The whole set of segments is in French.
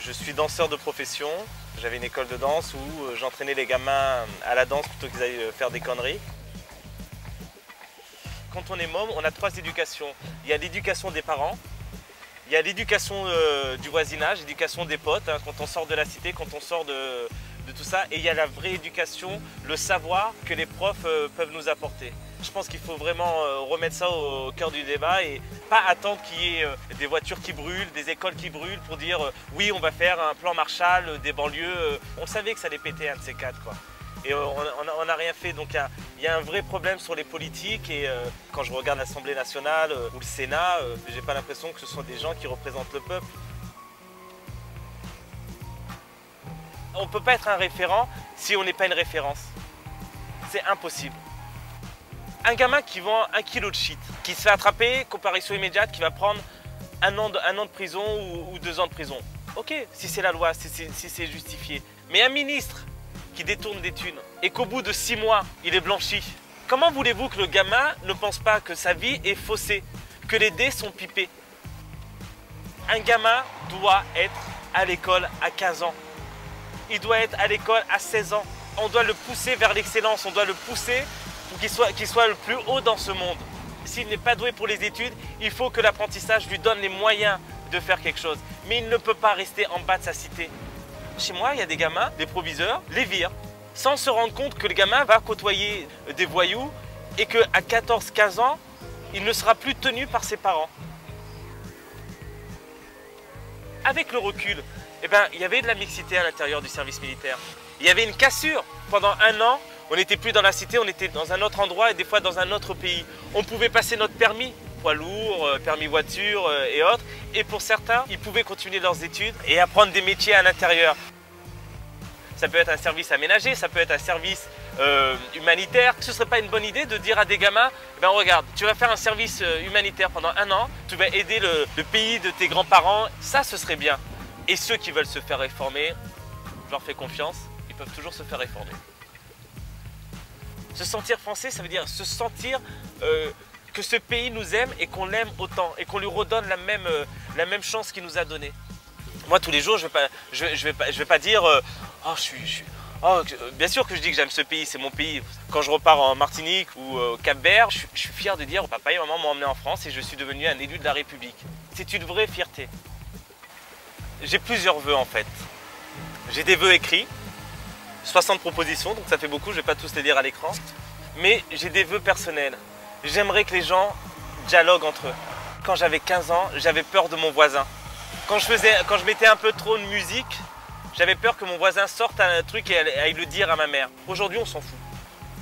Je suis danseur de profession. J'avais une école de danse où j'entraînais les gamins à la danse plutôt qu'ils aillent faire des conneries. Quand on est môme, on a 3 éducations. Il y a l'éducation des parents, il y a l'éducation du voisinage, l'éducation des potes, hein, quand on sort de la cité, quand on sort de tout ça. Et il y a la vraie éducation, le savoir que les profs peuvent nous apporter. Je pense qu'il faut vraiment remettre ça au cœur du débat et pas attendre qu'il y ait des voitures qui brûlent, des écoles qui brûlent pour dire oui, on va faire un plan Marshall des banlieues. On savait que ça allait péter un de ces 4, quoi. Et on n'a rien fait, donc il y a un vrai problème sur les politiques et quand je regarde l'Assemblée nationale ou le Sénat, j'ai pas l'impression que ce sont des gens qui représentent le peuple. On ne peut pas être un référent si on n'est pas une référence. C'est impossible. Un gamin qui vend 1 kilo de shit, qui se fait attraper, comparution immédiate, qui va prendre un an de prison ou 2 ans de prison. Ok, si c'est la loi, si c'est justifié. Mais un ministre qui détourne des thunes et qu'au bout de 6 mois, il est blanchi. Comment voulez-vous que le gamin ne pense pas que sa vie est faussée, que les dés sont pipés? Un gamin doit être à l'école à 15 ans. Il doit être à l'école à 16 ans. On doit le pousser vers l'excellence, on doit le pousser pour qu'il soit le plus haut dans ce monde. S'il n'est pas doué pour les études, il faut que l'apprentissage lui donne les moyens de faire quelque chose. Mais il ne peut pas rester en bas de sa cité. Chez moi, il y a des gamins, des proviseurs, les virent, sans se rendre compte que le gamin va côtoyer des voyous et qu'à 14-15 ans, il ne sera plus tenu par ses parents. Avec le recul, eh ben, il y avait de la mixité à l'intérieur du service militaire. Il y avait une cassure. Pendant 1 an, on n'était plus dans la cité, on était dans un autre endroit et des fois dans un autre pays. On pouvait passer notre permis, poids lourd, permis voiture et autres. Et pour certains, ils pouvaient continuer leurs études et apprendre des métiers à l'intérieur. Ça peut être un service aménagé, ça peut être un service humanitaire. Ce ne serait pas une bonne idée de dire à des gamins, ben regarde, tu vas faire un service humanitaire pendant 1 an, tu vas aider le pays de tes grands-parents. Ça, ce serait bien. Et ceux qui veulent se faire réformer, je leur fais confiance, ils peuvent toujours se faire réformer. Se sentir français, ça veut dire se sentir que ce pays nous aime et qu'on l'aime autant et qu'on lui redonne la même chance qu'il nous a donnée. Moi, tous les jours, je vais pas dire bien sûr que je dis que j'aime ce pays, c'est mon pays. Quand je repars en Martinique ou au Cap-Vert, je suis fier de dire papa et maman m'ont emmené en France et je suis devenu un élu de la République. C'est une vraie fierté. J'ai plusieurs vœux en fait. J'ai des vœux écrits, 60 propositions, donc ça fait beaucoup, je ne vais pas tous les dire à l'écran. Mais j'ai des vœux personnels. J'aimerais que les gens dialoguent entre eux. Quand j'avais 15 ans, j'avais peur de mon voisin. Quand je mettais un peu trop de musique, j'avais peur que mon voisin sorte un truc et aille le dire à ma mère. Aujourd'hui, on s'en fout.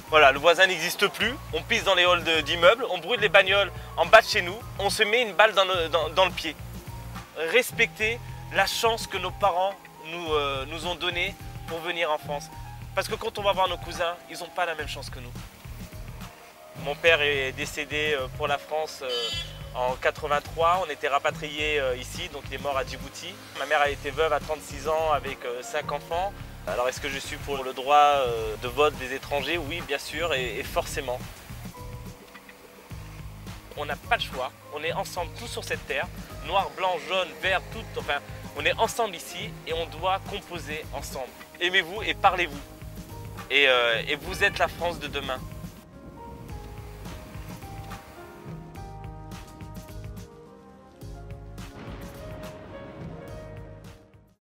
Voilà, le voisin n'existe plus, on pisse dans les halls d'immeubles, on brûle les bagnoles en bas de chez nous, on se met une balle dans le pied. Respecter la chance que nos parents nous ont donnée pour venir en France. Parce que quand on va voir nos cousins, ils n'ont pas la même chance que nous. Mon père est décédé pour la France en 83, on était rapatriés ici, donc il est mort à Djibouti. Ma mère a été veuve à 36 ans avec 5 enfants. Alors est-ce que je suis pour le droit de vote des étrangers? Oui, bien sûr, et forcément. On n'a pas le choix, on est ensemble tous sur cette terre, noir, blanc, jaune, vert, tout, enfin, on est ensemble ici et on doit composer ensemble. Aimez-vous et parlez-vous. Et vous êtes la France de demain.